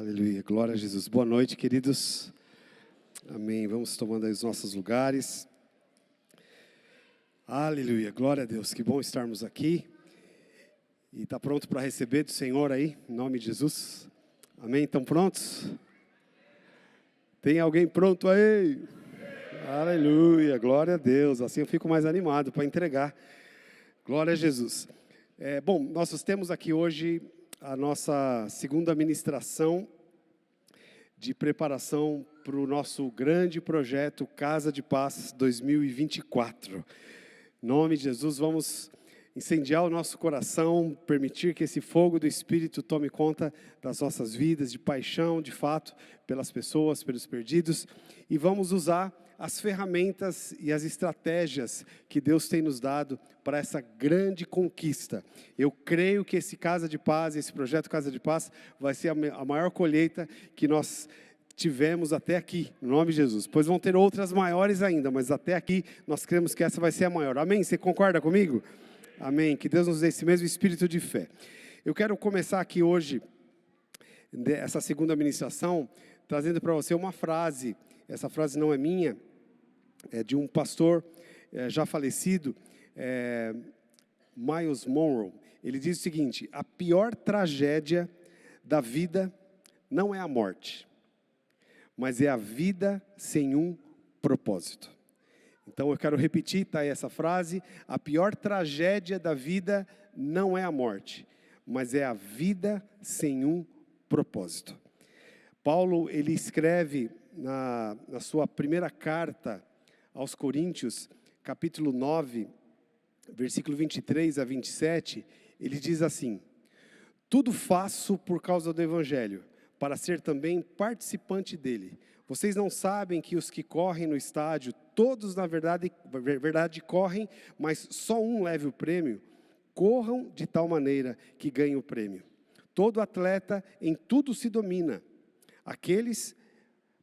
Aleluia, glória a Jesus. Boa noite, queridos. Amém. Vamos tomando aí os nossos lugares. Aleluia, glória a Deus. Que bom estarmos aqui. E está pronto para receber do Senhor aí, em nome de Jesus. Amém. Estão prontos? Tem alguém pronto aí? Aleluia, glória a Deus. Assim eu fico mais animado para entregar. Glória a Jesus. Bom, nós temos aqui hoje a nossa segunda ministração de preparação para o nosso grande projeto Casa de Paz 2024. Em nome de Jesus, vamos incendiar o nosso coração, permitir que esse fogo do Espírito tome conta das nossas vidas, de paixão, de fato, pelas pessoas, pelos perdidos, e vamos usar as ferramentas e as estratégias que Deus tem nos dado para essa grande conquista. Eu creio que esse Casa de Paz, esse projeto Casa de Paz, vai ser a maior colheita que nós tivemos até aqui, no nome de Jesus. Pois vão ter outras maiores ainda, mas até aqui nós cremos que essa vai ser a maior. Amém? Você concorda comigo? Amém. Que Deus nos dê esse mesmo espírito de fé. Eu quero começar aqui hoje, essa segunda ministração, trazendo para você uma frase. Essa frase não é minha, é de um pastor já falecido, Myles Munroe. Ele diz o seguinte: a pior tragédia da vida não é a morte, mas é a vida sem um propósito. Então eu quero repetir, tá aí essa frase: a pior tragédia da vida não é a morte, mas é a vida sem um propósito. Paulo, ele escreve na sua primeira carta aos Coríntios, capítulo 9, versículo 23 a 27, ele diz assim: tudo faço por causa do Evangelho, para ser também participante dele. Vocês não sabem que os que correm no estádio, todos na verdade correm, mas só um leva o prêmio? Corram de tal maneira que ganhem o prêmio. Todo atleta em tudo se domina. Aqueles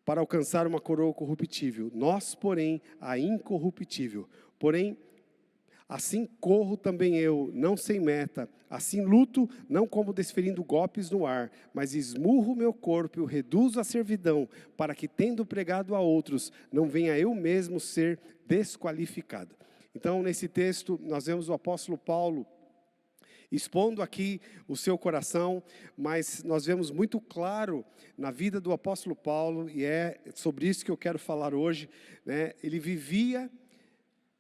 para alcançar uma coroa corruptível, nós, porém, a incorruptível. Porém, assim corro também eu, não sem meta. Assim luto, não como desferindo golpes no ar, mas esmurro meu corpo e o reduzo à servidão, para que, tendo pregado a outros, não venha eu mesmo ser desqualificado. Então, nesse texto, nós vemos o apóstolo Paulo expondo aqui o seu coração, mas nós vemos muito claro na vida do apóstolo Paulo, e é sobre isso que eu quero falar hoje, né? Ele vivia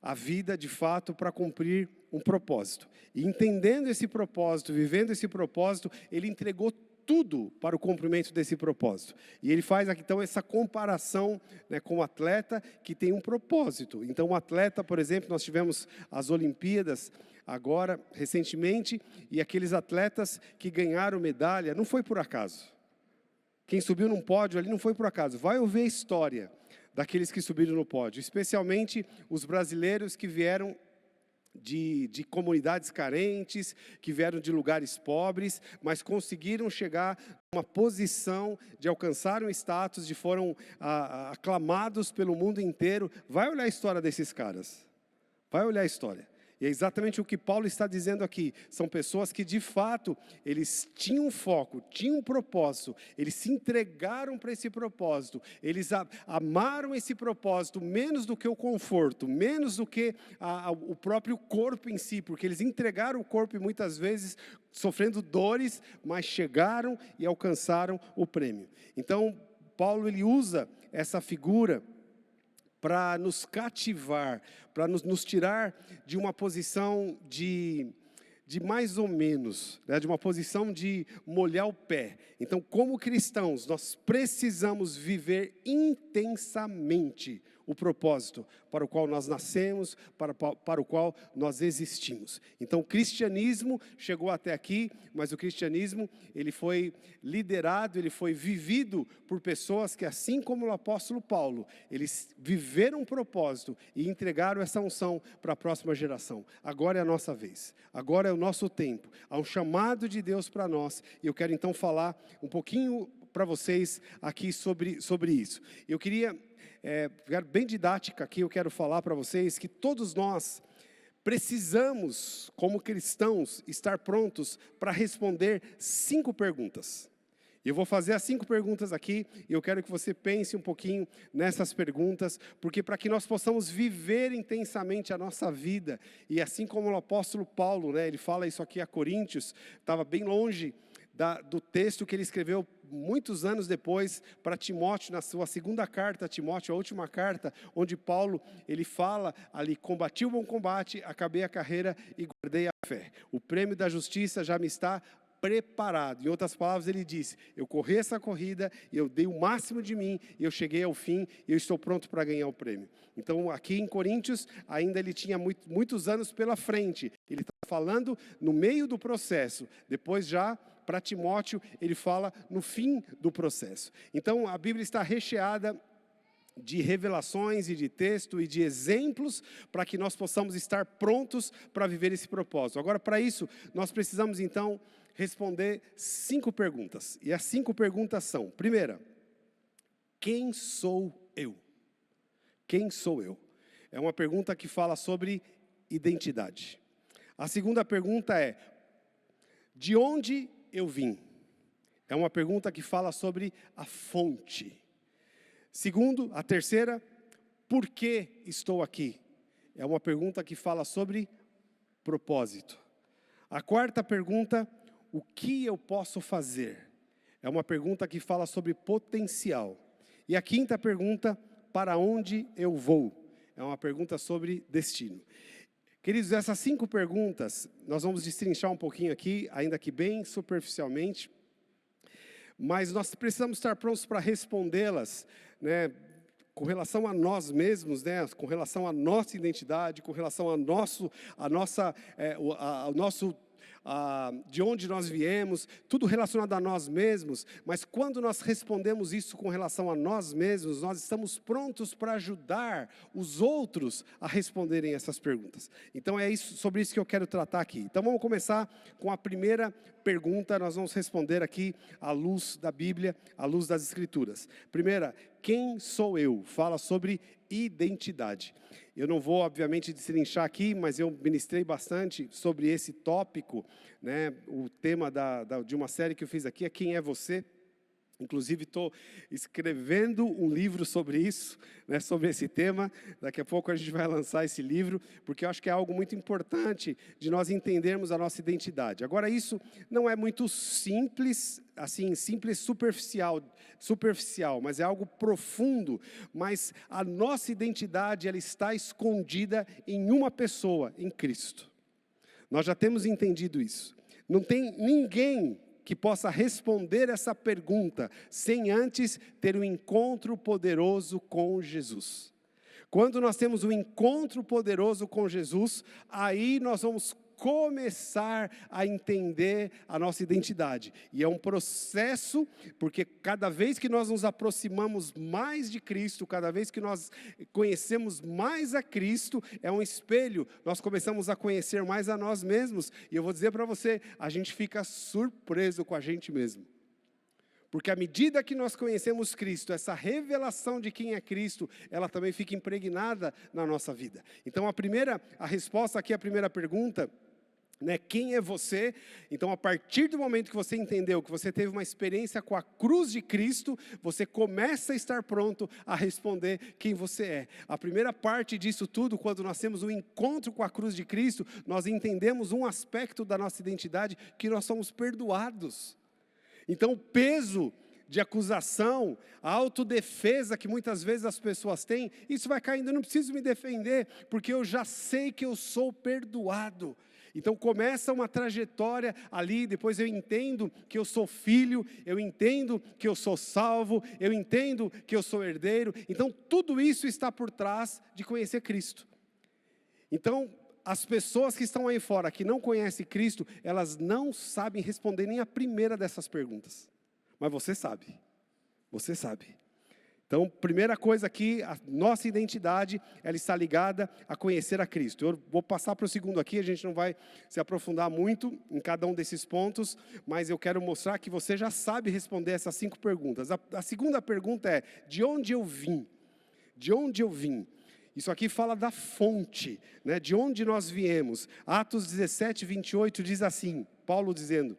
a vida de fato para cumprir um propósito, e entendendo esse propósito, vivendo esse propósito, ele entregou tudo para o cumprimento desse propósito. E ele faz aqui então essa comparação, né, com o atleta que tem um propósito. Então o atleta, por exemplo, nós tivemos as Olimpíadas agora, recentemente, e aqueles atletas que ganharam medalha, não foi por acaso. Quem subiu num pódio ali não foi por acaso. Vai ouvir a história daqueles que subiram no pódio, especialmente os brasileiros que vieram de comunidades carentes, que vieram de lugares pobres, mas conseguiram chegar a uma posição de alcançar um status, de foram aclamados pelo mundo inteiro. Vai olhar a história desses caras, vai olhar a história. E é exatamente o que Paulo está dizendo aqui. São pessoas que, de fato, eles tinham um foco, tinham um propósito. Eles se entregaram para esse propósito. Eles amaram esse propósito menos do que o conforto, menos do que o próprio corpo em si. Porque eles entregaram o corpo e muitas vezes sofrendo dores, mas chegaram e alcançaram o prêmio. Então, Paulo, ele usa essa figura para nos cativar, para nos tirar de uma posição de mais ou menos, né, de uma posição de molhar o pé. Então, como cristãos, nós precisamos viver intensamente o propósito para o qual nós nascemos, para o qual nós existimos. Então, o cristianismo chegou até aqui, mas o cristianismo, ele foi liderado, ele foi vivido por pessoas que, assim como o apóstolo Paulo, eles viveram um propósito e entregaram essa unção para a próxima geração. Agora é a nossa vez, agora é o nosso tempo, há um chamado de Deus para nós, e eu quero então falar um pouquinho para vocês aqui sobre isso. Eu queria ficar bem didática aqui, eu quero falar para vocês que todos nós precisamos, como cristãos, estar prontos para responder 5 perguntas. Eu vou fazer as 5 perguntas aqui, e eu quero que você pense um pouquinho nessas perguntas, porque para que nós possamos viver intensamente a nossa vida, e assim como o apóstolo Paulo, né, ele fala isso aqui a Coríntios, estava bem longe do texto que ele escreveu muitos anos depois para Timóteo, na sua segunda carta a Timóteo, a última carta, onde Paulo, ele fala ali, combati o bom combate, acabei a carreira e guardei a fé. O prêmio da justiça já me está preparado. Em outras palavras, ele disse, eu corri essa corrida, eu dei o máximo de mim, eu cheguei ao fim, e eu estou pronto para ganhar o prêmio. Então, aqui em Coríntios, ainda ele tinha muitos anos pela frente. Ele está falando no meio do processo. Depois já, para Timóteo, ele fala no fim do processo. Então, a Bíblia está recheada de revelações e de texto e de exemplos para que nós possamos estar prontos para viver esse propósito. Agora, para isso, nós precisamos, então, responder 5 perguntas. E as 5 perguntas são, primeira, quem sou eu? Quem sou eu? É uma pergunta que fala sobre identidade. A segunda pergunta é, de onde eu vim? É uma pergunta que fala sobre a fonte. Segundo, a terceira, por que estou aqui? É uma pergunta que fala sobre propósito. A quarta pergunta, o que eu posso fazer? É uma pergunta que fala sobre potencial. E a quinta pergunta, para onde eu vou? É uma pergunta sobre destino. Queridos, essas 5 perguntas, nós vamos destrinchar um pouquinho aqui, ainda que bem superficialmente, mas nós precisamos estar prontos para respondê-las, né, com relação a nós mesmos, né, com relação à nossa identidade, com relação ao nosso de onde nós viemos, tudo relacionado a nós mesmos, mas quando nós respondemos isso com relação a nós mesmos, nós estamos prontos para ajudar os outros a responderem essas perguntas. Então é sobre isso que eu quero tratar aqui. Então vamos começar com a primeira pergunta, nós vamos responder aqui à luz da Bíblia, à luz das Escrituras. Primeira, quem sou eu? Fala sobre identidade. Eu não vou, obviamente, destrinchar aqui, mas eu ministrei bastante sobre esse tópico, né? O tema de uma série que eu fiz aqui é Quem é Você? Inclusive, estou escrevendo um livro sobre isso, né, sobre esse tema. Daqui a pouco a gente vai lançar esse livro, porque eu acho que é algo muito importante de nós entendermos a nossa identidade. Agora, isso não é muito simples, assim, superficial, mas é algo profundo. Mas a nossa identidade, ela está escondida em uma pessoa, em Cristo. Nós já temos entendido isso. Não tem ninguém que possa responder essa pergunta sem antes ter um encontro poderoso com Jesus. Quando nós temos um encontro poderoso com Jesus, aí nós vamos começar a entender a nossa identidade. E é um processo, porque cada vez que nós nos aproximamos mais de Cristo, cada vez que nós conhecemos mais a Cristo, é um espelho, nós começamos a conhecer mais a nós mesmos. E eu vou dizer para você, a gente fica surpreso com a gente mesmo. Porque à medida que nós conhecemos Cristo, essa revelação de quem é Cristo, ela também fica impregnada na nossa vida. Então a resposta aqui à primeira pergunta, né, quem é você? Então, a partir do momento que você entendeu que você teve uma experiência com a cruz de Cristo, você começa a estar pronto a responder quem você é. A primeira parte disso tudo, quando nós temos um encontro com a cruz de Cristo, nós entendemos um aspecto da nossa identidade, que nós somos perdoados. Então, o peso de acusação, a autodefesa que muitas vezes as pessoas têm, isso vai caindo, eu não preciso me defender, porque eu já sei que eu sou perdoado. Então começa uma trajetória ali, depois eu entendo que eu sou filho, eu entendo que eu sou salvo, eu entendo que eu sou herdeiro. Então tudo isso está por trás de conhecer Cristo. Então as pessoas que estão aí fora, que não conhecem Cristo, elas não sabem responder nem a primeira dessas perguntas. Mas você sabe, você sabe. Então, primeira coisa aqui, a nossa identidade, ela está ligada a conhecer a Cristo. Eu vou passar para o segundo aqui, a gente não vai se aprofundar muito em cada um desses pontos, mas eu quero mostrar que você já sabe responder essas 5 perguntas. A segunda pergunta é, de onde eu vim? De onde eu vim? Isso aqui fala da fonte, né, de onde nós viemos. Atos 17, 28 diz assim, Paulo dizendo,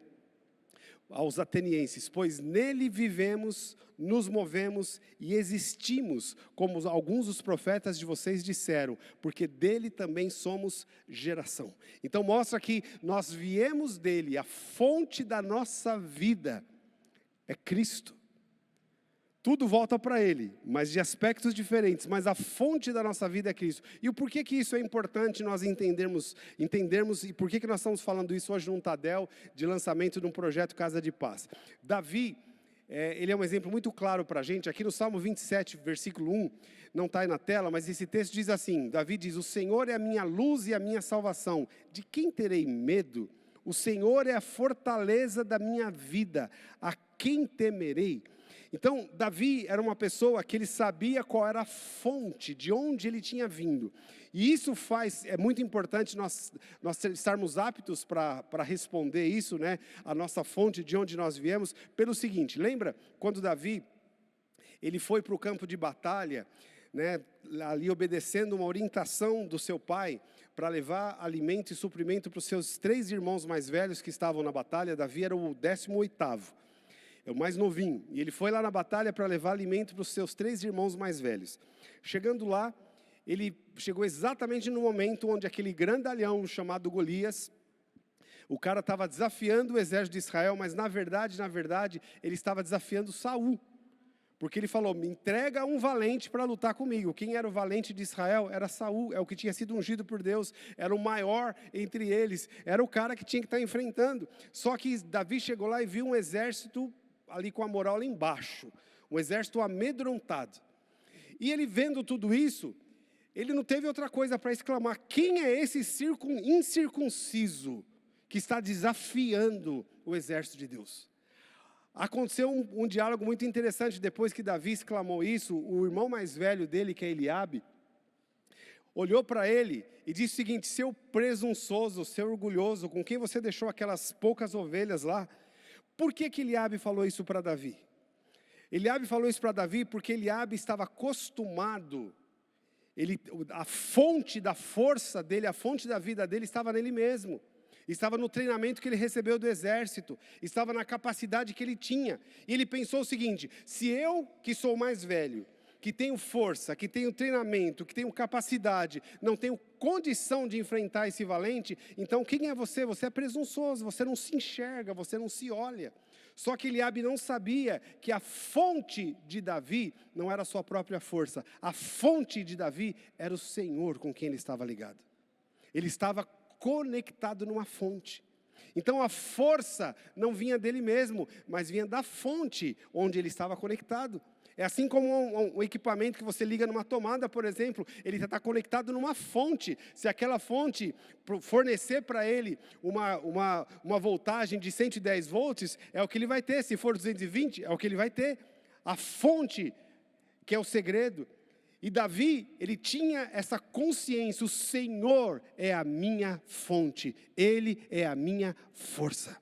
aos atenienses: pois nele vivemos, nos movemos e existimos, como alguns dos profetas de vocês disseram, porque dele também somos geração. Então mostra que nós viemos dele, a fonte da nossa vida é Cristo. Tudo volta para Ele, mas de aspectos diferentes, mas a fonte da nossa vida é Cristo. E o porquê que isso é importante nós entendermos e por que nós estamos falando isso hoje num Tadel de lançamento de um projeto Casa de Paz. Davi, ele é um exemplo muito claro para a gente. Aqui no Salmo 27, versículo 1, não está aí na tela, mas esse texto diz assim, Davi diz: o Senhor é a minha luz e a minha salvação, de quem terei medo? O Senhor é a fortaleza da minha vida, a quem temerei? Então, Davi era uma pessoa que ele sabia qual era a fonte, de onde ele tinha vindo. E isso é muito importante nós estarmos aptos para responder isso, né? A nossa fonte, de onde nós viemos, pelo seguinte: lembra quando Davi, ele foi para o campo de batalha, né? Ali obedecendo uma orientação do seu pai, para levar alimento e suprimento para os seus 3 irmãos mais velhos que estavam na batalha. Davi era o 18º. É o mais novinho, e ele foi lá na batalha para levar alimento para os seus 3 irmãos mais velhos. Chegando lá, ele chegou exatamente no momento onde aquele grandalhão chamado Golias, o cara estava desafiando o exército de Israel, mas na verdade, ele estava desafiando Saul. Porque ele falou: me entrega um valente para lutar comigo. Quem era o valente de Israel? Era Saul, é o que tinha sido ungido por Deus, era o maior entre eles, era o cara que tinha que estar enfrentando. Só que Davi chegou lá e viu um exército ali com a moral lá embaixo, um exército amedrontado. E ele vendo tudo isso, ele não teve outra coisa para exclamar: quem é esse incircunciso que está desafiando o exército de Deus? Aconteceu um diálogo muito interessante depois que Davi exclamou isso. O irmão mais velho dele, que é Eliabe, olhou para ele e disse o seguinte: seu presunçoso, seu orgulhoso, com quem você deixou aquelas poucas ovelhas lá? Por que Eliabe falou isso para Davi? Eliabe falou isso para Davi porque Eliabe estava acostumado, a fonte da força dele, a fonte da vida dele estava nele mesmo. Estava no treinamento que ele recebeu do exército, estava na capacidade que ele tinha. E ele pensou o seguinte: se eu, que sou mais velho, que tenho força, que tenho treinamento, que tenho capacidade, não tenho condição de enfrentar esse valente, então quem é você? Você é presunçoso, você não se enxerga, você não se olha. Só que Eliabe não sabia que a fonte de Davi não era a sua própria força. A fonte de Davi era o Senhor com quem ele estava ligado. Ele estava conectado numa fonte. Então a força não vinha dele mesmo, mas vinha da fonte onde ele estava conectado. É assim como um equipamento que você liga numa tomada, por exemplo, ele está conectado numa fonte. Se aquela fonte fornecer para ele uma voltagem de 110 volts, é o que ele vai ter. Se for 220, é o que ele vai ter. A fonte, que é o segredo. E Davi, ele tinha essa consciência: o Senhor é a minha fonte, Ele é a minha força.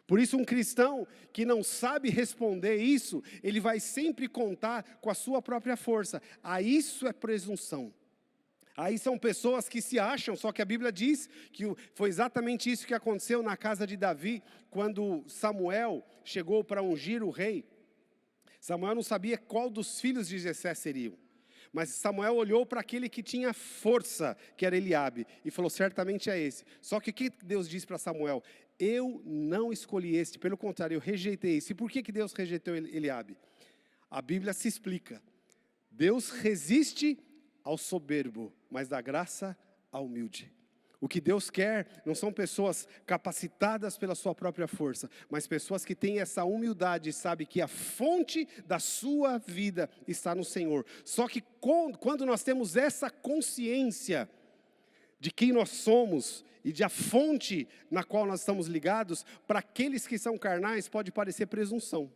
Por isso um cristão que não sabe responder isso, ele vai sempre contar com a sua própria força. Isso é presunção. Aí são pessoas que se acham, só que a Bíblia diz que foi exatamente isso que aconteceu na casa de Davi, quando Samuel chegou para ungir o rei. Samuel não sabia qual dos filhos de Jessé seriam. Mas Samuel olhou para aquele que tinha força, que era Eliabe, e falou: certamente é esse. Só que o que Deus disse para Samuel? Eu não escolhi este, pelo contrário, eu rejeitei esse. E por que Deus rejeitou Eliabe? A Bíblia se explica. Deus resiste ao soberbo, mas dá graça ao humilde. O que Deus quer não são pessoas capacitadas pela sua própria força, mas pessoas que têm essa humildade e sabem que a fonte da sua vida está no Senhor. Só que quando nós temos essa consciência de quem nós somos e de a fonte na qual nós estamos ligados, para aqueles que são carnais pode parecer presunção.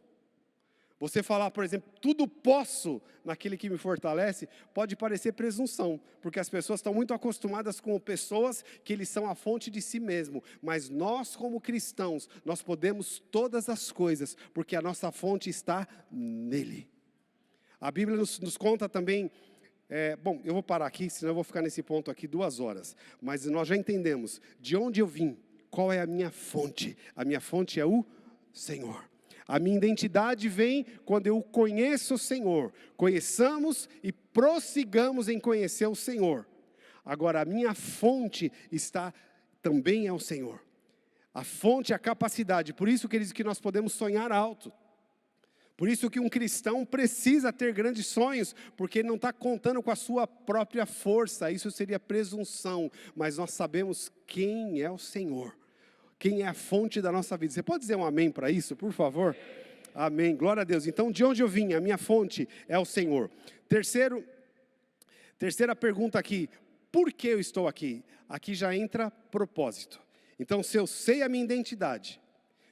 Você falar, por exemplo, tudo posso naquele que me fortalece, pode parecer presunção, porque as pessoas estão muito acostumadas com pessoas que eles são a fonte de si mesmo. Mas nós, como cristãos, nós podemos todas as coisas, porque a nossa fonte está nele. A Bíblia nos conta também, bom, eu vou parar aqui, senão eu vou ficar nesse ponto aqui 2 horas. Mas nós já entendemos de onde eu vim, qual é a minha fonte. A minha fonte é o Senhor. A minha identidade vem quando eu conheço o Senhor. Conheçamos e prossigamos em conhecer o Senhor. Agora, a minha fonte também é o Senhor. A fonte é a capacidade. Por isso, queridos, que nós podemos sonhar alto. Por isso que um cristão precisa ter grandes sonhos, porque ele não está contando com a sua própria força. Isso seria presunção. Mas nós sabemos quem é o Senhor. Quem é a fonte da nossa vida. Você pode dizer um amém para isso, por favor? Amém, glória a Deus. Então, de onde eu vim? A minha fonte é o Senhor. Terceira pergunta aqui. Por que eu estou aqui? Aqui já entra propósito. Então, se eu sei a minha identidade,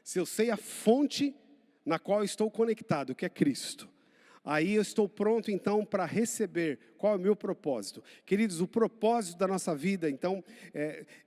se eu sei a fonte na qual eu estou conectado, que é Cristo, aí eu estou pronto então para receber qual é o meu propósito. Queridos, o propósito da nossa vida, então,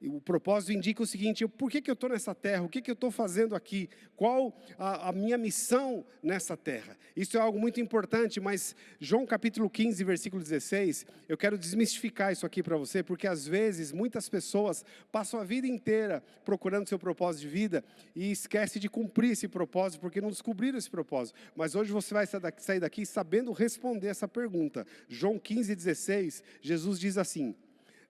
o propósito indica o seguinte: por que eu estou nessa terra? O que eu estou fazendo aqui? Qual a minha missão nessa terra? Isso é algo muito importante, mas João capítulo 15, versículo 16, eu quero desmistificar isso aqui para você, porque às vezes muitas pessoas passam a vida inteira procurando seu propósito de vida e esquece de cumprir esse propósito, porque não descobriram esse propósito. Mas hoje você vai sair daqui sabendo responder essa pergunta. João 15:16, Jesus diz assim: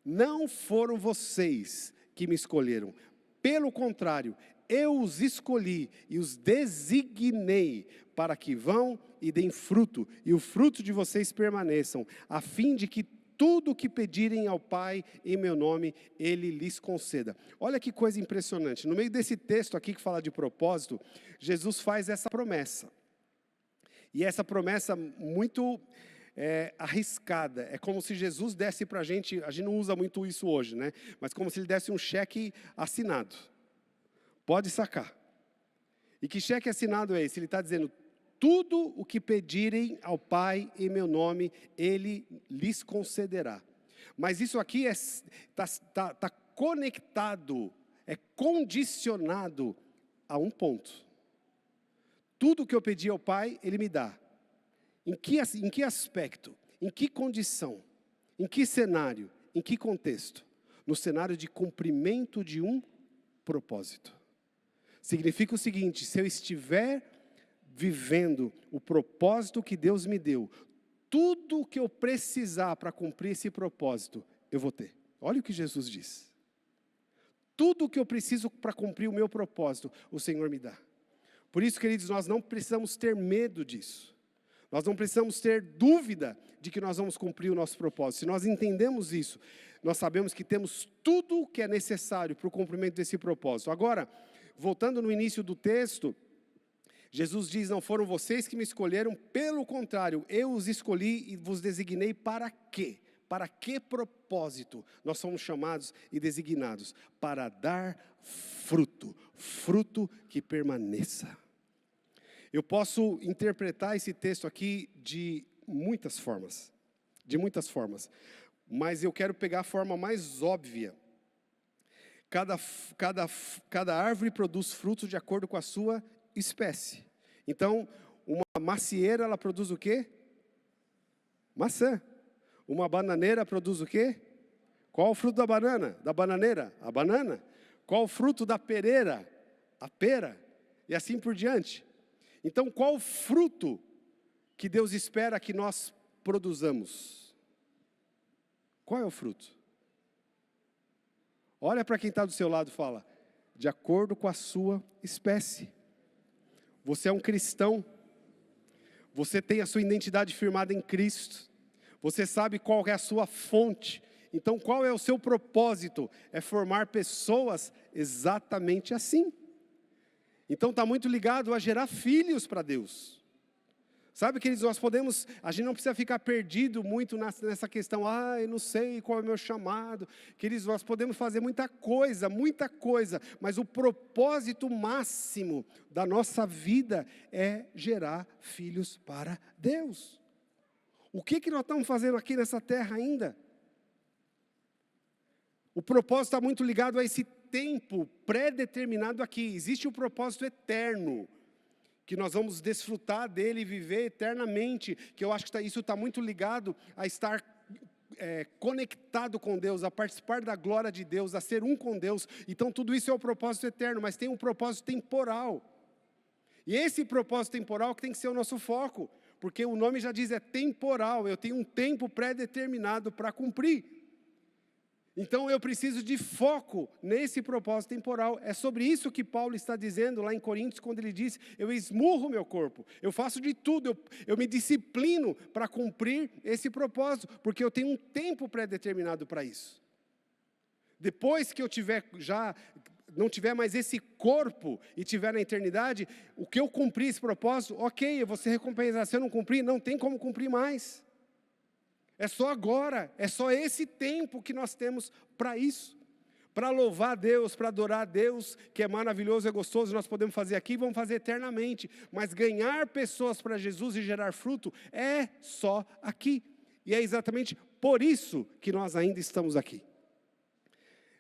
não foram vocês que me escolheram, pelo contrário, eu os escolhi e os designei para que vão e deem fruto, e o fruto de vocês permaneçam, a fim de que tudo o que pedirem ao Pai em meu nome, Ele lhes conceda. Olha que coisa impressionante, no meio desse texto aqui que fala de propósito, Jesus faz essa promessa. E essa promessa muito arriscada. É como se Jesus desse para a gente não usa muito isso hoje, né? Mas como se ele desse um cheque assinado. Pode sacar. E que cheque assinado é esse? Ele está dizendo: tudo o que pedirem ao Pai em meu nome, Ele lhes concederá. Mas isso aqui está conectado, é condicionado a um ponto. Tudo que eu pedi ao Pai, Ele me dá. Em que aspecto? Em que condição? Em que cenário? Em que contexto? No cenário de cumprimento de um propósito. Significa o seguinte: se eu estiver vivendo o propósito que Deus me deu, tudo o que eu precisar para cumprir esse propósito, eu vou ter. Olha o que Jesus diz. Tudo o que eu preciso para cumprir o meu propósito, o Senhor me dá. Por isso, queridos, nós não precisamos ter medo disso. Nós não precisamos ter dúvida de que nós vamos cumprir o nosso propósito. Se nós entendemos isso, nós sabemos que temos tudo o que é necessário para o cumprimento desse propósito. Agora, voltando no início do texto, Jesus diz: não foram vocês que me escolheram, pelo contrário, eu os escolhi e vos designei para quê? Para que propósito nós somos chamados e designados? Para dar fruto, fruto que permaneça. Eu posso interpretar esse texto aqui de muitas formas, mas eu quero pegar a forma mais óbvia. Cada árvore produz frutos de acordo com a sua espécie. Então, uma macieira, ela produz o quê? Maçã. Uma bananeira produz o quê? Qual o fruto da banana? Da bananeira? A banana. Qual o fruto da pereira? A pera. E assim por diante. Então, qual o fruto que Deus espera que nós produzamos? Qual é o fruto? Olha para quem está do seu lado e fala: de acordo com a sua espécie. Você é um cristão. Você tem a sua identidade firmada em Cristo. Você sabe qual é a sua fonte. Então, qual é o seu propósito? É formar pessoas exatamente assim. Então está muito ligado a gerar filhos para Deus. Sabe, queridos, a gente não precisa ficar perdido muito nessa questão: eu não sei qual é o meu chamado. Queridos, nós podemos fazer muita coisa, mas o propósito máximo da nossa vida é gerar filhos para Deus. O que nós estamos fazendo aqui nessa terra ainda? O propósito está muito ligado a esse tempo pré-determinado aqui. Existe o propósito eterno, que nós vamos desfrutar dele e viver eternamente, que eu acho que isso está muito ligado a estar conectado com Deus, a participar da glória de Deus, a ser um com Deus. Então tudo isso é o propósito eterno, mas tem um propósito temporal. E esse propósito temporal que tem que ser o nosso foco, porque o nome já diz, é temporal, eu tenho um tempo pré-determinado para cumprir. Então eu preciso de foco nesse propósito temporal. É sobre isso que Paulo está dizendo lá em Coríntios, quando ele diz, eu esmurro meu corpo, eu faço de tudo, eu me disciplino para cumprir esse propósito, porque eu tenho um tempo pré-determinado para isso. Depois que eu não tiver mais esse corpo e tiver na eternidade, o que eu cumprir esse propósito, ok, eu vou ser recompensado. Se eu não cumprir, não tem como cumprir mais. É só agora, é só esse tempo que nós temos para isso. Para louvar a Deus, para adorar a Deus, que é maravilhoso, é gostoso, nós podemos fazer aqui, vamos fazer eternamente. Mas ganhar pessoas para Jesus e gerar fruto é só aqui. E é exatamente por isso que nós ainda estamos aqui.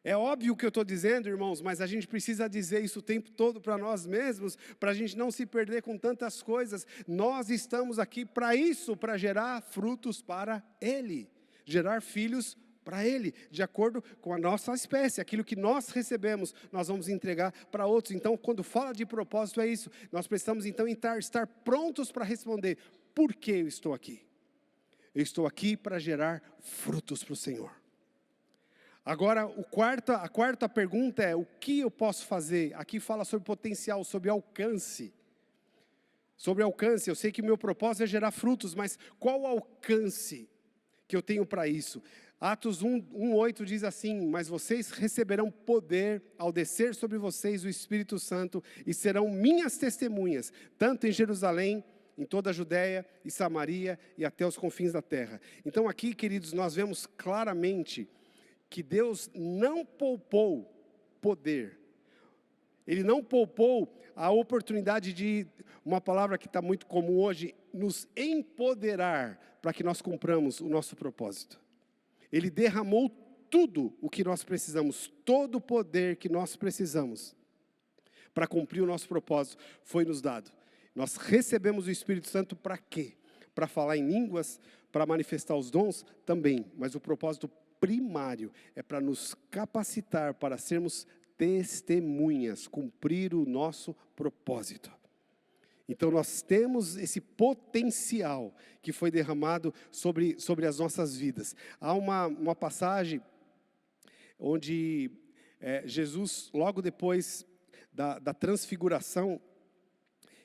É óbvio o que eu estou dizendo, irmãos, mas a gente precisa dizer isso o tempo todo para nós mesmos, para a gente não se perder com tantas coisas. Nós estamos aqui para isso, para gerar frutos para Ele, gerar filhos para Ele, de acordo com a nossa espécie. Aquilo que nós recebemos, nós vamos entregar para outros. Então, quando fala de propósito, é isso. Nós precisamos, então, estar prontos para responder, por que eu estou aqui? Eu estou aqui para gerar frutos para o Senhor. Agora, a quarta pergunta é, o que eu posso fazer? Aqui fala sobre potencial, sobre alcance. Sobre alcance, eu sei que o meu propósito é gerar frutos, mas qual o alcance que eu tenho para isso? Atos 1:8 diz assim, mas vocês receberão poder ao descer sobre vocês o Espírito Santo e serão minhas testemunhas, tanto em Jerusalém, em toda a Judéia e Samaria e até os confins da terra. Então aqui, queridos, nós vemos claramente que Deus não poupou poder. Ele não poupou a oportunidade de, uma palavra que está muito comum hoje, nos empoderar para que nós cumpramos o nosso propósito. Ele derramou tudo o que nós precisamos, todo o poder que nós precisamos para cumprir o nosso propósito foi nos dado. Nós recebemos o Espírito Santo para quê? Para falar em línguas, para manifestar os dons também, mas o propósito primário é para nos capacitar para sermos testemunhas, cumprir o nosso propósito. Então nós temos esse potencial que foi derramado sobre as nossas vidas. Há uma passagem onde Jesus, logo depois da transfiguração,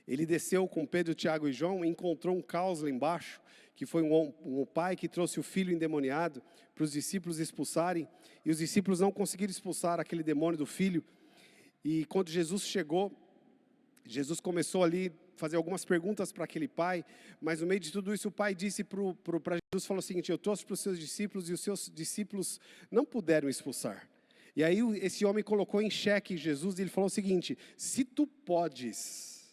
ele desceu com Pedro, Tiago e João e encontrou um caos lá embaixo, que foi um pai que trouxe o filho endemoniado para os discípulos expulsarem, e os discípulos não conseguiram expulsar aquele demônio do filho. E quando Jesus chegou, Jesus começou ali a fazer algumas perguntas para aquele pai, mas no meio de tudo isso o pai disse para Jesus, falou o seguinte, eu trouxe para os seus discípulos e os seus discípulos não puderam expulsar. E aí esse homem colocou em xeque Jesus e ele falou o seguinte, se tu podes,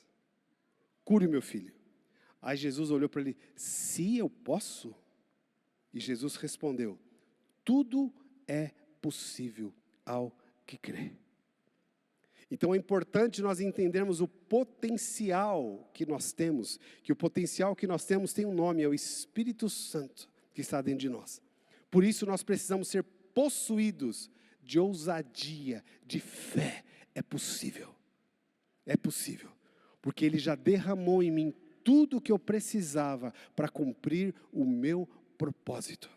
cure meu filho. Aí Jesus olhou para ele, se eu posso? E Jesus respondeu, tudo é possível ao que crê. Então é importante nós entendermos o potencial que nós temos, que o potencial que nós temos tem um nome, é o Espírito Santo que está dentro de nós. Por isso nós precisamos ser possuídos de ousadia, de fé. É possível, porque Ele já derramou em mim tudo o que eu precisava para cumprir o meu propósito.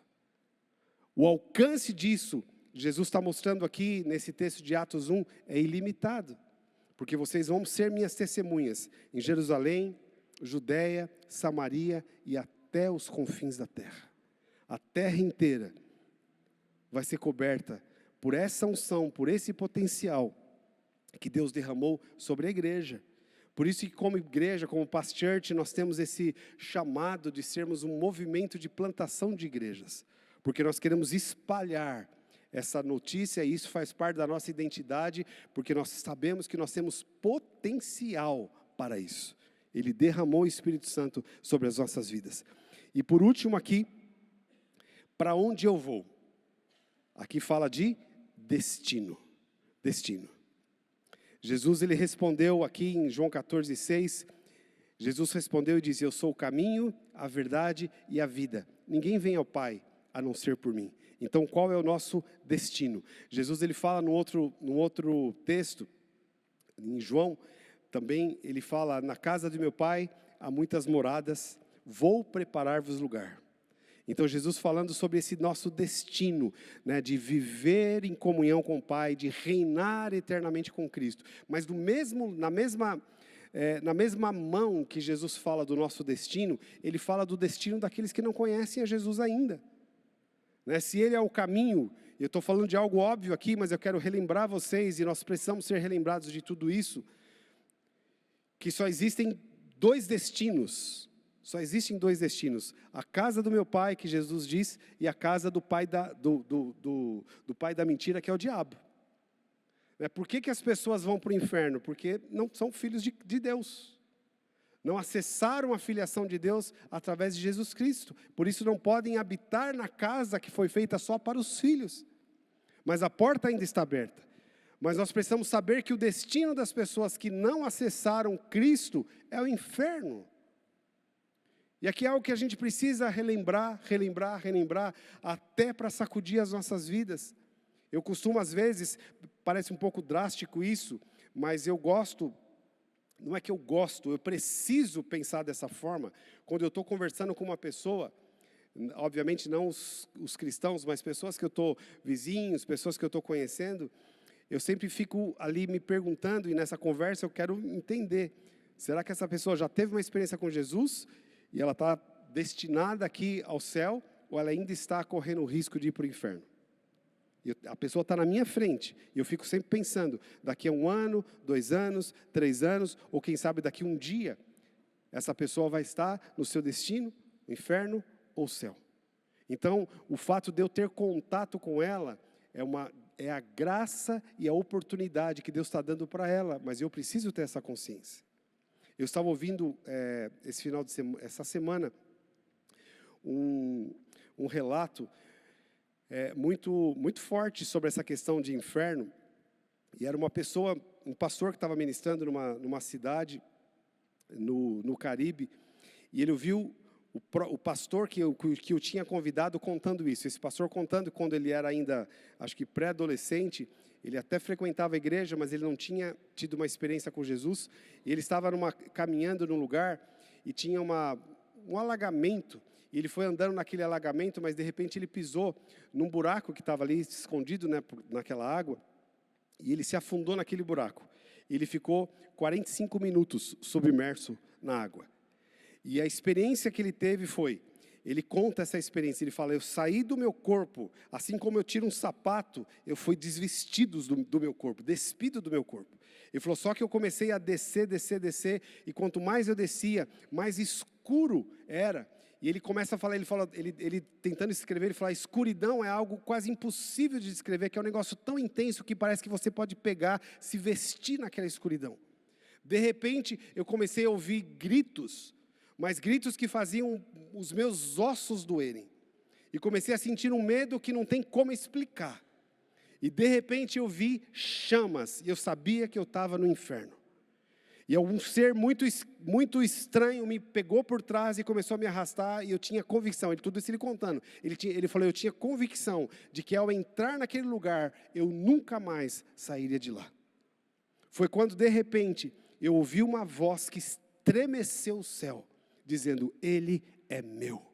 O alcance disso, Jesus está mostrando aqui nesse texto de Atos 1, é ilimitado. Porque vocês vão ser minhas testemunhas em Jerusalém, Judéia, Samaria e até os confins da terra. A terra inteira vai ser coberta por essa unção, por esse potencial que Deus derramou sobre a igreja. Por isso que como igreja, como Past Church, nós temos esse chamado de sermos um movimento de plantação de igrejas. Porque nós queremos espalhar essa notícia e isso faz parte da nossa identidade, porque nós sabemos que nós temos potencial para isso. Ele derramou o Espírito Santo sobre as nossas vidas. E por último aqui, para onde eu vou? Aqui fala de destino. Destino. Jesus, ele respondeu aqui em João 14:6, Jesus respondeu e disse, eu sou o caminho, a verdade e a vida. Ninguém vem ao Pai a não ser por mim. Então, qual é o nosso destino? Jesus, ele fala no outro texto, em João, também ele fala, na casa de meu pai há muitas moradas, vou preparar-vos lugar. Então Jesus falando sobre esse nosso destino, né, de viver em comunhão com o Pai, de reinar eternamente com Cristo. Mas na mesma mão que Jesus fala do nosso destino, ele fala do destino daqueles que não conhecem a Jesus ainda. Né, se ele é o caminho, eu estou falando de algo óbvio aqui, mas eu quero relembrar vocês, e nós precisamos ser relembrados de tudo isso, que só existem dois destinos. Só existem dois destinos, a casa do meu pai, que Jesus diz, e a casa do pai do pai da mentira, que é o diabo. Por que as pessoas vão para o inferno? Porque não são filhos de Deus. Não acessaram a filiação de Deus através de Jesus Cristo. Por isso não podem habitar na casa que foi feita só para os filhos. Mas a porta ainda está aberta. Mas nós precisamos saber que o destino das pessoas que não acessaram Cristo é o inferno. E aqui é algo que a gente precisa relembrar, até para sacudir as nossas vidas. Eu costumo, às vezes, parece um pouco drástico isso, mas eu gosto, não é que eu gosto, eu preciso pensar dessa forma. Quando eu estou conversando com uma pessoa, obviamente não os cristãos, mas pessoas que eu estou, vizinhos, pessoas que eu estou conhecendo, eu sempre fico ali me perguntando, e nessa conversa eu quero entender, será que essa pessoa já teve uma experiência com Jesus e ela está destinada aqui ao céu, ou ela ainda está correndo o risco de ir para o inferno? A pessoa está na minha frente, e eu fico sempre pensando, daqui a 1 ano, 2 anos, 3 anos, ou quem sabe daqui a um dia, essa pessoa vai estar no seu destino, inferno ou céu. Então, o fato de eu ter contato com ela, é a graça e a oportunidade que Deus está dando para ela, mas eu preciso ter essa consciência. Eu estava ouvindo essa semana um relato muito forte sobre essa questão de inferno. E era um pastor que estava ministrando numa cidade no Caribe, e ele ouviu o pastor que eu tinha convidado contando isso. Esse pastor contando quando ele era ainda, acho que pré-adolescente, ele até frequentava a igreja, mas ele não tinha tido uma experiência com Jesus. E ele estava caminhando num lugar e tinha um alagamento. E ele foi andando naquele alagamento, mas de repente ele pisou num buraco que estava ali escondido, né, naquela água. E ele se afundou naquele buraco. E ele ficou 45 minutos submerso na água. E a experiência que ele teve ele conta essa experiência, ele fala, eu saí do meu corpo, assim como eu tiro um sapato, eu fui desvestido do meu corpo, despido do meu corpo. Ele falou, só que eu comecei a descer, e quanto mais eu descia, mais escuro era. E ele começa a falar, ele tentando escrever, ele fala, a escuridão é algo quase impossível de descrever, que é um negócio tão intenso que parece que você pode pegar, se vestir naquela escuridão. De repente, eu comecei a ouvir gritos, mas gritos que faziam os meus ossos doerem. E comecei a sentir um medo que não tem como explicar. E de repente eu vi chamas, e eu sabia que eu estava no inferno. E um ser muito estranho me pegou por trás e começou a me arrastar, e eu tinha convicção, tudo isso ele contando. Ele falou, eu tinha convicção de que ao entrar naquele lugar, eu nunca mais sairia de lá. Foi quando de repente eu ouvi uma voz que estremeceu o céu, dizendo, ele é meu.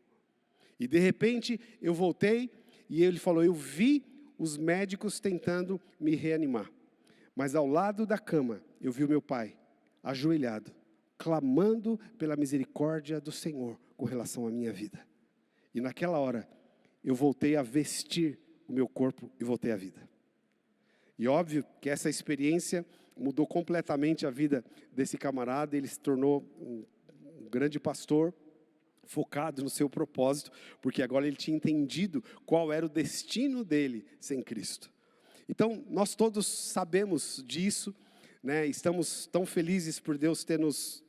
E de repente eu voltei e ele falou, eu vi os médicos tentando me reanimar. Mas ao lado da cama eu vi o meu pai, ajoelhado, clamando pela misericórdia do Senhor com relação à minha vida. E naquela hora eu voltei a vestir o meu corpo e voltei à vida. E óbvio que essa experiência mudou completamente a vida desse camarada, ele se tornou um grande pastor, focado no seu propósito, porque agora ele tinha entendido qual era o destino dele sem Cristo. Então, nós todos sabemos disso, né? Estamos tão felizes por Deus ter nos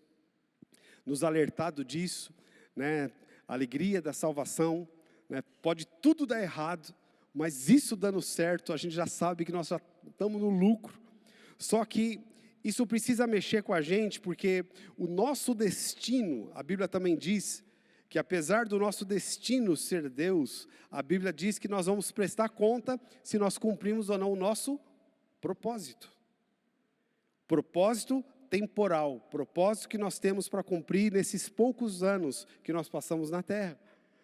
alertado disso, né? A alegria da salvação, né? Pode tudo dar errado, mas isso dando certo, a gente já sabe que nós já estamos no lucro. Só que isso precisa mexer com a gente, porque o nosso destino, a Bíblia também diz, que apesar do nosso destino ser Deus, a Bíblia diz que nós vamos prestar conta se nós cumprimos ou não o nosso propósito. Propósito temporal, propósito que nós temos para cumprir nesses poucos anos que nós passamos na terra.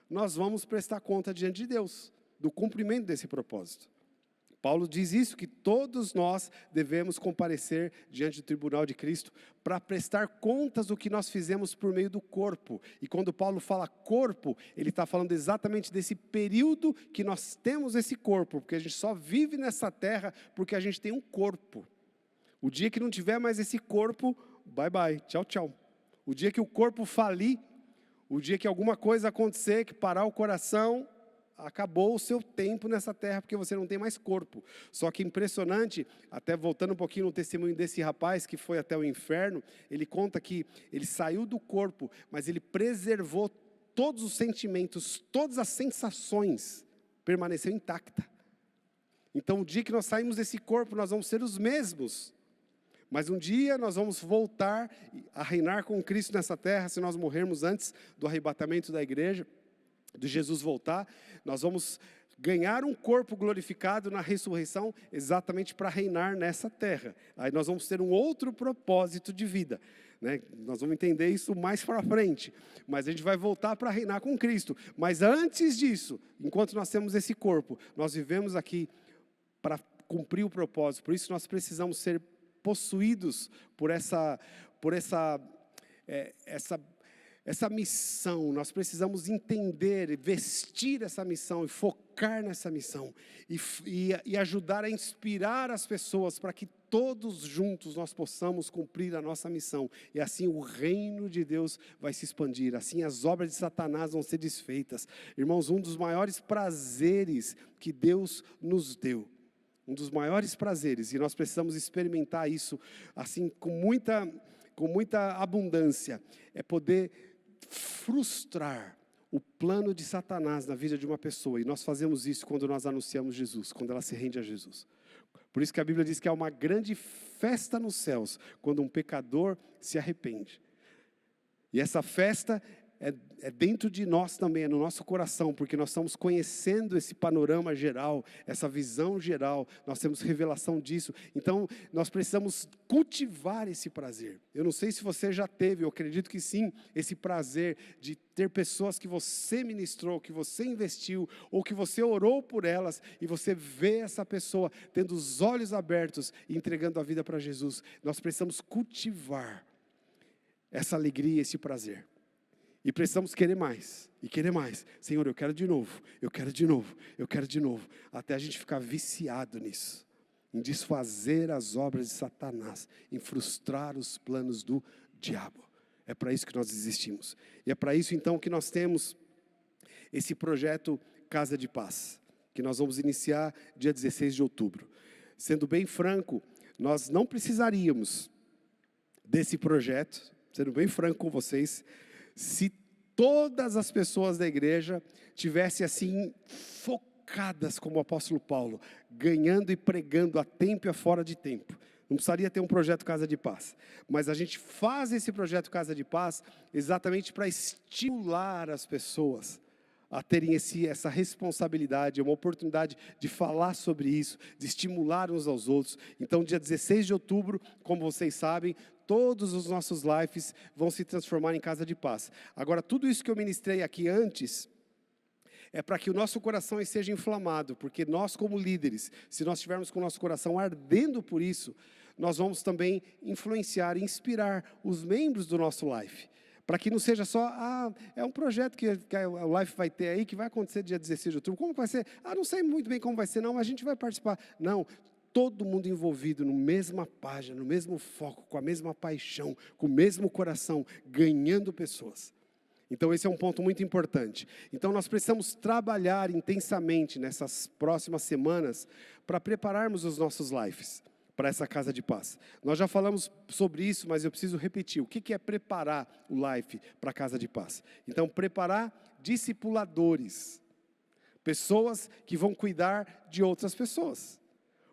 Nós vamos prestar conta diante de Deus do cumprimento desse propósito. Paulo diz isso, que todos nós devemos comparecer diante do tribunal de Cristo para prestar contas do que nós fizemos por meio do corpo. E quando Paulo fala corpo, ele está falando exatamente desse período que nós temos esse corpo, porque a gente só vive nessa terra porque a gente tem um corpo. O dia que não tiver mais esse corpo, bye bye, tchau, tchau. O dia que o corpo falir, o dia que alguma coisa acontecer, que parar o coração, acabou o seu tempo nessa terra, porque você não tem mais corpo. Só que impressionante, até voltando um pouquinho no testemunho desse rapaz que foi até o inferno, ele conta que ele saiu do corpo, mas ele preservou todos os sentimentos, todas as sensações, permaneceu intacta. Então o dia que nós saímos desse corpo, nós vamos ser os mesmos. Mas um dia nós vamos voltar a reinar com Cristo nessa terra, se nós morrermos antes do arrebatamento da igreja, de Jesus voltar, nós vamos ganhar um corpo glorificado na ressurreição, exatamente para reinar nessa terra. Aí nós vamos ter um outro propósito de vida, né? Nós vamos entender isso mais para frente, mas a gente vai voltar para reinar com Cristo. Mas antes disso, enquanto nós temos esse corpo, nós vivemos aqui para cumprir o propósito. Por isso nós precisamos ser possuídos por essa missão. Nós precisamos entender, vestir essa missão e focar nessa missão e ajudar a inspirar as pessoas para que todos juntos nós possamos cumprir a nossa missão, e assim o reino de Deus vai se expandir, assim as obras de Satanás vão ser desfeitas. Irmãos, um dos maiores prazeres que Deus nos deu, um dos maiores prazeres, e nós precisamos experimentar isso assim com muita abundância, é poder frustrar o plano de Satanás na vida de uma pessoa. E nós fazemos isso quando nós anunciamos Jesus, quando ela se rende a Jesus. Por isso que a Bíblia diz que há uma grande festa nos céus quando um pecador se arrepende. E essa festa é dentro de nós também, é no nosso coração, porque nós estamos conhecendo esse panorama geral, essa visão geral, nós temos revelação disso. Então, nós precisamos cultivar esse prazer. Eu não sei se você já teve, eu acredito que sim, esse prazer de ter pessoas que você ministrou, que você investiu, ou que você orou por elas, e você vê essa pessoa tendo os olhos abertos e entregando a vida para Jesus. Nós precisamos cultivar essa alegria, esse prazer. E precisamos querer mais, e querer mais. Senhor, eu quero de novo, eu quero de novo, eu quero de novo. Até a gente ficar viciado nisso. Em desfazer as obras de Satanás, em frustrar os planos do diabo. É para isso que nós existimos. E é para isso então que nós temos esse projeto Casa de Paz, que nós vamos iniciar dia 16 de outubro. Sendo bem franco, nós não precisaríamos desse projeto, sendo bem franco com vocês, se todas as pessoas da igreja tivessem assim focadas como o apóstolo Paulo, ganhando e pregando a tempo e a fora de tempo. Não precisaria ter um projeto Casa de Paz. Mas a gente faz esse projeto Casa de Paz exatamente para estimular as pessoas a terem essa responsabilidade, uma oportunidade de falar sobre isso, de estimular uns aos outros. Então, dia 16 de outubro, como vocês sabem, todos os nossos lives vão se transformar em Casa de Paz. Agora, tudo isso que eu ministrei aqui antes, é para que o nosso coração esteja inflamado, porque nós como líderes, se nós estivermos com o nosso coração ardendo por isso, nós vamos também influenciar, inspirar os membros do nosso life. Para que não seja só, é um projeto que o Life vai ter aí, que vai acontecer dia 16 de outubro. Como vai ser? Não sei muito bem como vai ser, não, mas a gente vai participar. Não, todo mundo envolvido na mesma página, no mesmo foco, com a mesma paixão, com o mesmo coração, ganhando pessoas. Então esse é um ponto muito importante. Então nós precisamos trabalhar intensamente nessas próximas semanas para prepararmos os nossos lives para essa Casa de Paz. Nós já falamos sobre isso, mas eu preciso repetir. O que é preparar o life para a Casa de Paz? Então, preparar discipuladores. Pessoas que vão cuidar de outras pessoas.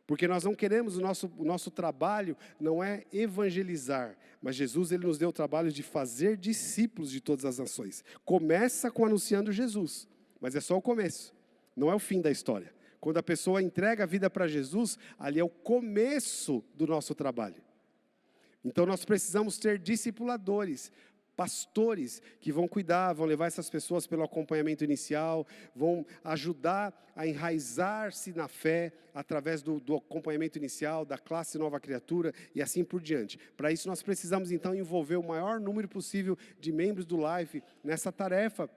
Porque nós não queremos, o nosso trabalho não é evangelizar, mas Jesus ele nos deu o trabalho de fazer discípulos de todas as nações. Começa com anunciando Jesus, mas é só o começo, não é o fim da história. Quando a pessoa entrega a vida para Jesus, ali é o começo do nosso trabalho. Então nós precisamos ter discipuladores, pastores que vão cuidar, vão levar essas pessoas pelo acompanhamento inicial, vão ajudar a enraizar-se na fé através do acompanhamento inicial, da classe Nova Criatura e assim por diante. Para isso nós precisamos então envolver o maior número possível de membros do Life nessa tarefa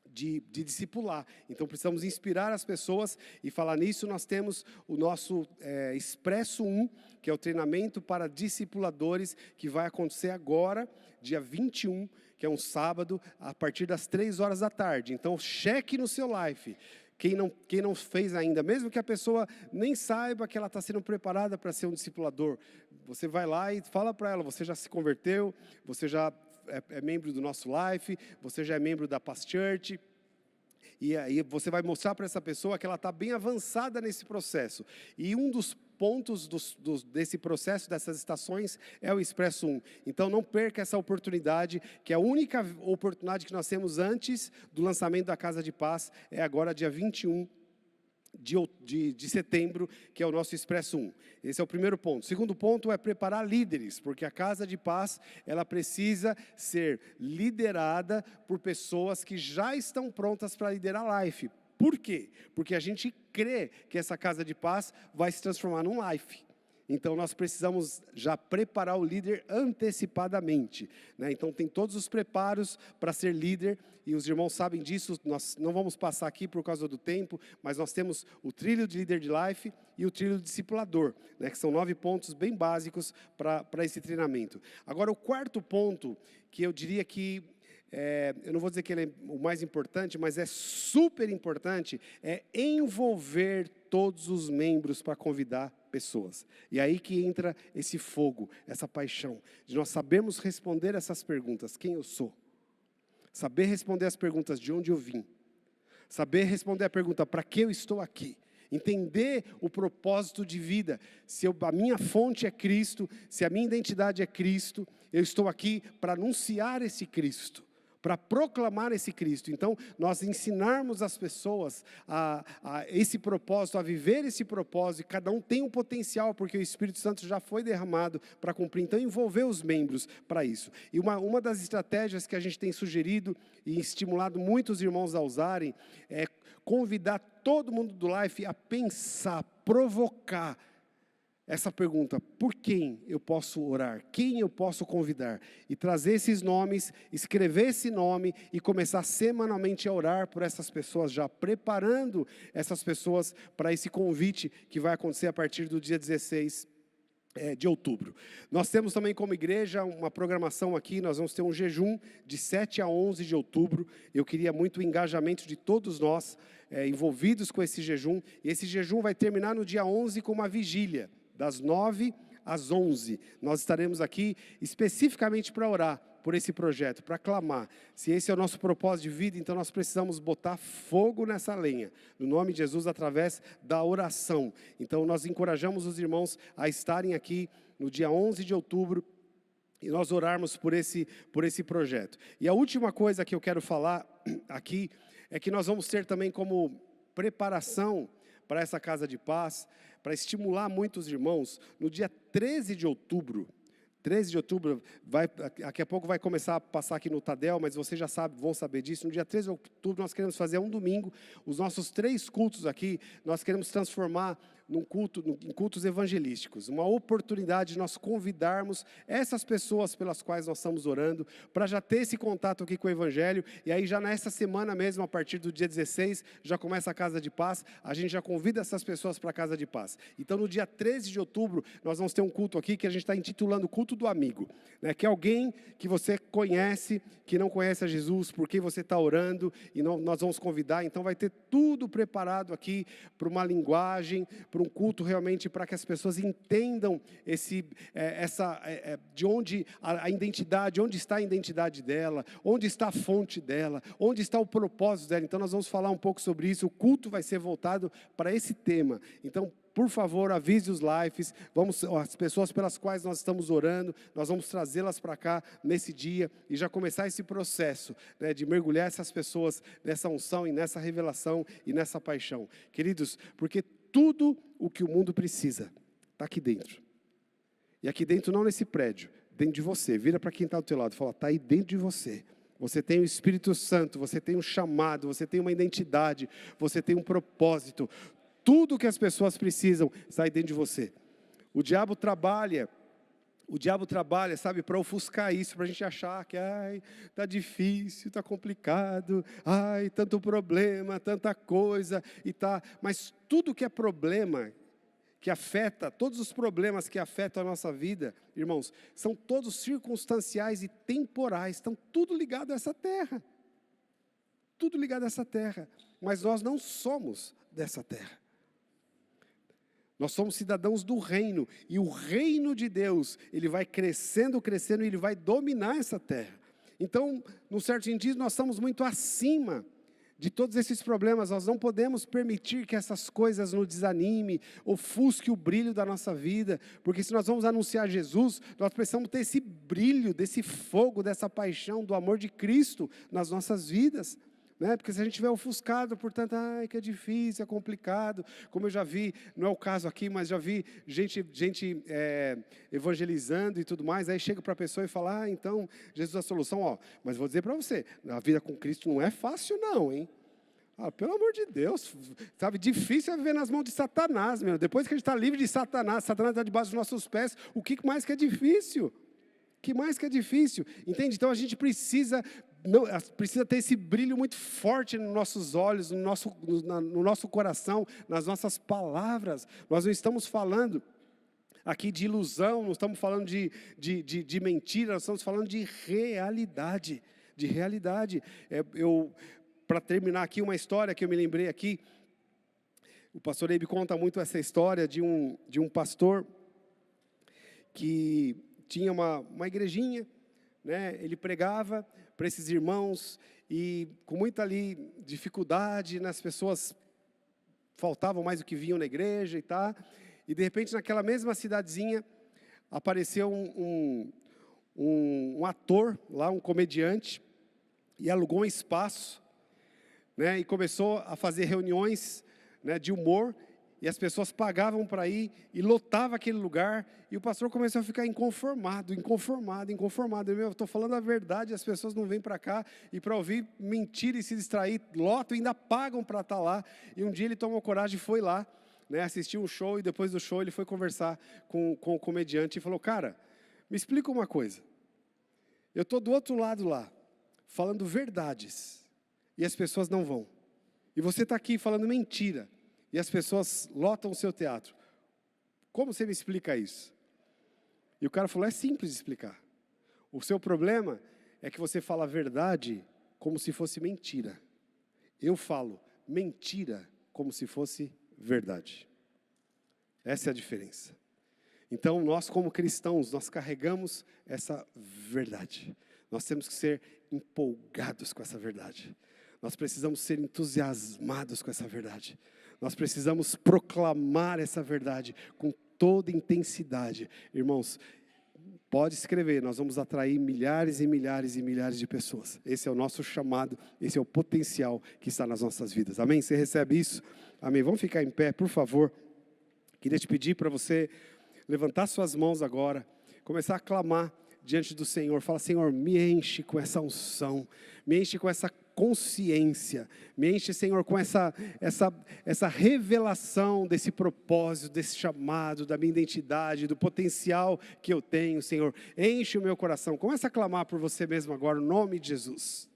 de discipular. Então precisamos inspirar as pessoas e falar nisso nós temos o nosso Expresso 1, que é o treinamento para discipuladores, que vai acontecer agora, dia 21, que é um sábado, a partir das 3 horas da tarde. Então cheque no seu Life. Quem não fez ainda, mesmo que a pessoa nem saiba que ela está sendo preparada para ser um discipulador, você vai lá e fala para ela, você já se converteu, você já é membro do nosso Life, você já é membro da Past Church, e aí você vai mostrar para essa pessoa que ela está bem avançada nesse processo. E um dos pontos desse processo, dessas estações, é o Expresso 1. Então não perca essa oportunidade, que é a única oportunidade que nós temos antes do lançamento da Casa de Paz, é agora dia 21 de setembro, que é o nosso Expresso 1. Esse é o primeiro ponto. O segundo ponto é preparar líderes, porque a Casa de Paz, ela precisa ser liderada por pessoas que já estão prontas para liderar a Life. Por quê? Porque a gente crê que essa Casa de Paz vai se transformar num Life. Então nós precisamos já preparar o líder antecipadamente, né? Então tem todos os preparos para ser líder, e os irmãos sabem disso, nós não vamos passar aqui por causa do tempo, mas nós temos o trilho de líder de Life e o trilho de discipulador, né? Que são 9 pontos bem básicos para esse treinamento. Agora o quarto ponto, que eu diria que eu não vou dizer que ele é o mais importante, mas é super importante, é envolver todos os membros para convidar pessoas. E aí que entra esse fogo, essa paixão, de nós sabermos responder essas perguntas: quem eu sou? Saber responder as perguntas: de onde eu vim? Saber responder a pergunta: para que eu estou aqui? Entender o propósito de vida. Se a minha fonte é Cristo, se a minha identidade é Cristo, eu estou aqui para anunciar esse Cristo, para proclamar esse Cristo. Então, nós ensinarmos as pessoas a esse propósito, a viver esse propósito, e cada um tem um potencial, porque o Espírito Santo já foi derramado para cumprir. Então, envolver os membros para isso. E uma das estratégias que a gente tem sugerido e estimulado muitos irmãos a usarem é convidar todo mundo do Life a pensar, provocar essa pergunta: por quem eu posso orar? Quem eu posso convidar? E trazer esses nomes, escrever esse nome e começar semanalmente a orar por essas pessoas, já preparando essas pessoas para esse convite que vai acontecer a partir do dia 16 de outubro. Nós temos também como igreja uma programação aqui, nós vamos ter um jejum de 7 a 11 de outubro. Eu queria muito o engajamento de todos nós envolvidos com esse jejum. E esse jejum vai terminar no dia 11 com uma vigília, das 9 às 11. Nós estaremos aqui especificamente para orar por esse projeto, para clamar. Se esse é o nosso propósito de vida, então nós precisamos botar fogo nessa lenha, no nome de Jesus, através da oração. Então nós encorajamos os irmãos a estarem aqui no dia 11 de outubro, e nós orarmos por esse projeto. E a última coisa que eu quero falar aqui, é que nós vamos ter também como preparação para essa Casa de Paz, para estimular muitos irmãos, no dia 13 de outubro, daqui a pouco vai começar a passar aqui no Tadel, mas vocês já vão saber disso. No dia 13 de outubro nós queremos fazer um domingo, os nossos 3 cultos aqui, nós queremos transformar em cultos evangelísticos, uma oportunidade de nós convidarmos essas pessoas pelas quais nós estamos orando, para já ter esse contato aqui com o Evangelho, e aí já nessa semana mesmo, a partir do dia 16, já começa a Casa de Paz, a gente já convida essas pessoas para a Casa de Paz. Então no dia 13 de outubro, nós vamos ter um culto aqui, que a gente está intitulando Culto do Amigo, né? Que é alguém que você conhece, que não conhece a Jesus, por quem você está orando, e nós vamos convidar. Então vai ter tudo preparado aqui, para uma linguagem, para um culto realmente, para que as pessoas entendam de onde a identidade, onde está a identidade dela, onde está a fonte dela, onde está o propósito dela. Então nós vamos falar um pouco sobre isso. O culto vai ser voltado para esse tema. Então, por favor, avise os Lifes, as pessoas pelas quais nós estamos orando, nós vamos trazê-las para cá nesse dia e já começar esse processo, né, de mergulhar essas pessoas nessa unção e nessa revelação e nessa paixão. Queridos, porque tudo o que o mundo precisa está aqui dentro. E aqui dentro, não nesse prédio, dentro de você. Vira para quem está do teu lado e fala, está aí dentro de você. Você tem o Espírito Santo, você tem um chamado, você tem uma identidade, você tem um propósito. Tudo que as pessoas precisam está aí dentro de você. O diabo trabalha, sabe, para ofuscar isso, para a gente achar que, está difícil, está complicado, tanto problema, tanta coisa, mas tudo que é problema, que afeta, todos os problemas que afetam a nossa vida, irmãos, são todos circunstanciais e temporais, estão tudo ligado a essa terra. Tudo ligado a essa terra, mas nós não somos dessa terra. Nós somos cidadãos do reino, e o reino de Deus, ele vai crescendo, crescendo, e ele vai dominar essa terra. Então, num certo sentido, nós estamos muito acima de todos esses problemas. Nós não podemos permitir que essas coisas nos desanime, ofusque o brilho da nossa vida, porque se nós vamos anunciar Jesus, nós precisamos ter esse brilho, desse fogo, dessa paixão, do amor de Cristo nas nossas vidas. Porque se a gente estiver ofuscado por tanto, que é difícil, é complicado, como eu já vi, não é o caso aqui, mas já vi gente evangelizando e tudo mais, aí chega para a pessoa e fala, então, Jesus é a solução, mas vou dizer para você, a vida com Cristo não é fácil não, hein? Pelo amor de Deus, sabe, difícil é viver nas mãos de Satanás, meu. Depois que a gente está livre de Satanás está debaixo dos nossos pés, o que mais que é difícil? O que mais que é difícil? Entende? Então a gente precisa ter esse brilho muito forte nos nossos olhos, no nosso coração, nas nossas palavras. Nós não estamos falando aqui de ilusão, não estamos falando de mentira, nós estamos falando de realidade. Para terminar aqui, uma história que eu me lembrei aqui, o pastor Eibe conta muito essa história de um pastor que tinha uma igrejinha, ele pregava para esses irmãos, e com muita dificuldade, as pessoas faltavam mais do que vinham na igreja e de repente naquela mesma cidadezinha, apareceu um ator lá, um comediante, e alugou um espaço, e começou a fazer reuniões de humor, e as pessoas pagavam para ir, e lotava aquele lugar, e o pastor começou a ficar inconformado. Eu estou falando a verdade, as pessoas não vêm para cá, e para ouvir mentira e se distrair, lotam e ainda pagam para estar lá. E um dia ele tomou coragem e foi lá, assistiu um show, e depois do show ele foi conversar com o comediante, e falou, cara, me explica uma coisa, eu estou do outro lado lá, falando verdades, e as pessoas não vão, e você está aqui falando mentira, e as pessoas lotam o seu teatro. Como você me explica isso? E o cara falou, é simples de explicar. O seu problema é que você fala a verdade como se fosse mentira. Eu falo mentira como se fosse verdade. Essa é a diferença. Então, nós como cristãos, nós carregamos essa verdade. Nós temos que ser empolgados com essa verdade. Nós precisamos ser entusiasmados com essa verdade. Nós precisamos proclamar essa verdade com toda intensidade. Irmãos, pode escrever, nós vamos atrair milhares e milhares e milhares de pessoas. Esse é o nosso chamado, esse é o potencial que está nas nossas vidas. Amém? Você recebe isso? Amém? Vamos ficar em pé, por favor. Queria te pedir para você levantar suas mãos agora, começar a clamar diante do Senhor. Fala, Senhor, me enche com essa unção, me enche com essa consciência, me enche, Senhor, com essa revelação desse propósito, desse chamado, da minha identidade, do potencial que eu tenho, Senhor. Enche o meu coração. Começa a clamar por você mesmo agora, no nome de Jesus.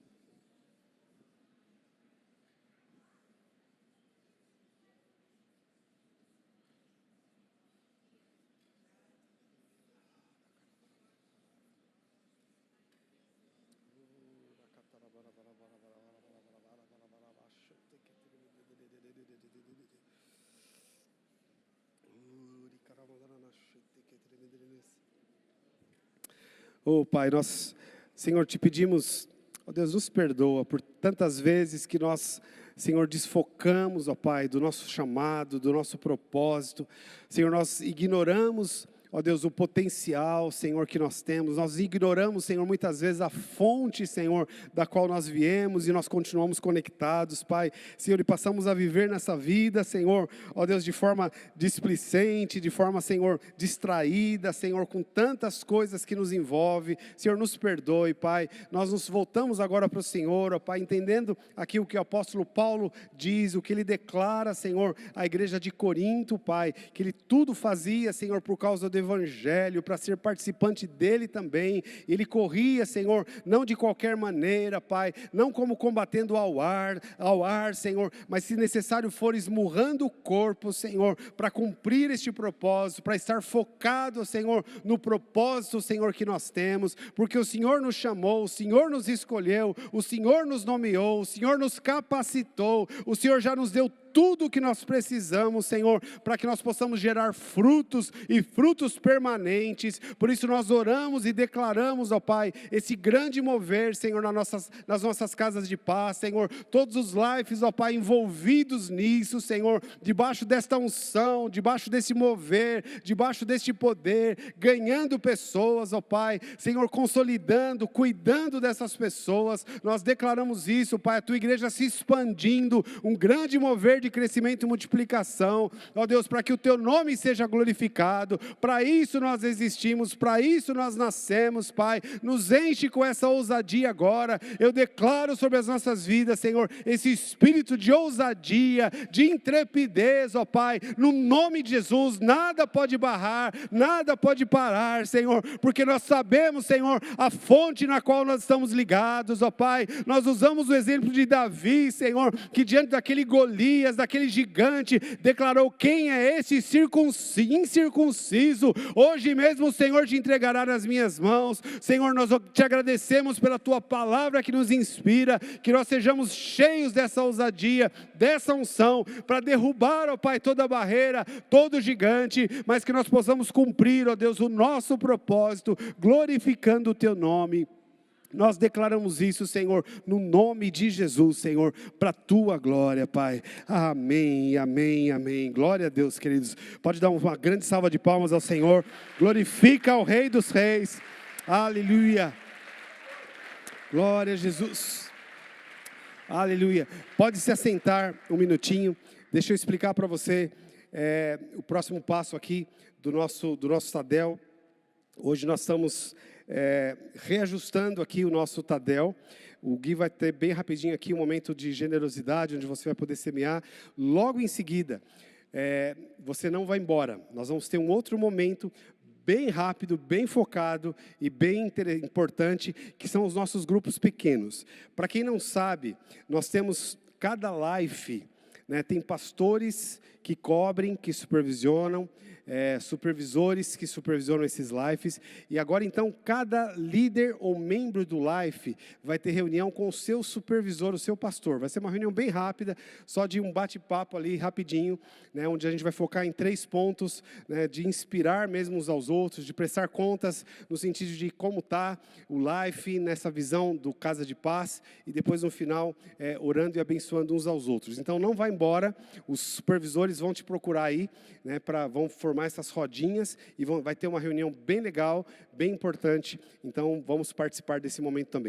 Pai, nós, Senhor, te pedimos, Deus, nos perdoa por tantas vezes que nós, Senhor, desfocamos, Pai, do nosso chamado, do nosso propósito. Senhor, nós ignoramos ó Deus, o potencial, Senhor, que nós temos. Nós ignoramos, Senhor, muitas vezes a fonte, Senhor, da qual nós viemos e nós continuamos conectados, Pai. Senhor, e passamos a viver nessa vida, Senhor, ó Deus, de forma displicente, de forma, Senhor, distraída, Senhor, com tantas coisas que nos envolve. Senhor, nos perdoe, Pai. Nós nos voltamos agora para o Senhor, ó Pai, entendendo aqui o que o apóstolo Paulo diz, o que ele declara, Senhor, à igreja de Corinto, Pai, que ele tudo fazia, Senhor, por causa do Evangelho, para ser participante dele também. Ele corria, Senhor, não de qualquer maneira, Pai, não como combatendo ao ar, Senhor, mas se necessário for esmurrando o corpo, Senhor, para cumprir este propósito, para estar focado, Senhor, no propósito, Senhor, que nós temos, porque o Senhor nos chamou, o Senhor nos escolheu, o Senhor nos nomeou, o Senhor nos capacitou, o Senhor já nos deu tudo o que nós precisamos, Senhor, para que nós possamos gerar frutos e frutos permanentes. Por isso nós oramos e declaramos, ó Pai, esse grande mover, Senhor, nas nossas casas de paz, Senhor, todos os lives, ó Pai, envolvidos nisso, Senhor, debaixo desta unção, debaixo desse mover, debaixo deste poder, ganhando pessoas, ó Pai, Senhor, consolidando, cuidando dessas pessoas. Nós declaramos isso, Pai, a tua igreja se expandindo, um grande mover de crescimento e multiplicação, ó Deus, para que o teu nome seja glorificado. Para isso nós existimos, para isso nós nascemos, Pai. Nos enche com essa ousadia agora. Eu declaro sobre as nossas vidas, Senhor, esse espírito de ousadia, de intrepidez, ó Pai, no nome de Jesus. Nada pode barrar, nada pode parar, Senhor, porque nós sabemos, Senhor, a fonte na qual nós estamos ligados, ó Pai. Nós usamos o exemplo de Davi, Senhor, que diante daquele Golias, daquele gigante, declarou: quem é esse incircunciso? Hoje mesmo o Senhor te entregará nas minhas mãos. Senhor, nós te agradecemos pela tua palavra que nos inspira, que nós sejamos cheios dessa ousadia, dessa unção, para derrubar, ó Pai, toda barreira, todo gigante, mas que nós possamos cumprir, ó Deus, o nosso propósito, glorificando o teu nome. Nós declaramos isso, Senhor, no nome de Jesus, Senhor, para a tua glória, Pai. Amém, amém, amém. Glória a Deus, queridos. Pode dar uma grande salva de palmas ao Senhor. Glorifica ao Rei dos Reis. Aleluia. Glória a Jesus. Aleluia. Pode se assentar um minutinho. Deixa eu explicar para você o próximo passo aqui do nosso Tadel. Hoje nós estamos reajustando aqui o nosso Tadel. O Gui vai ter bem rapidinho aqui um momento de generosidade, onde você vai poder semear. Logo em seguida, você não vai embora. Nós vamos ter um outro momento bem rápido, bem focado e bem importante, que são os nossos grupos pequenos. Para quem não sabe, nós temos cada life, né, tem pastores que cobrem, que supervisionam, supervisores que supervisionam esses lives, e agora então cada líder ou membro do life vai ter reunião com o seu supervisor, o seu pastor. Vai ser uma reunião bem rápida, só de um bate-papo ali rapidinho, né, onde a gente vai focar em 3 pontos, né, de inspirar mesmo uns aos outros, de prestar contas no sentido de como está o life nessa visão do Casa de Paz, e depois no final orando e abençoando uns aos outros. Então não vai embora, os supervisores vão te procurar aí, né, vão formar essas rodinhas e vai ter uma reunião bem legal, bem importante. Então vamos participar desse momento também.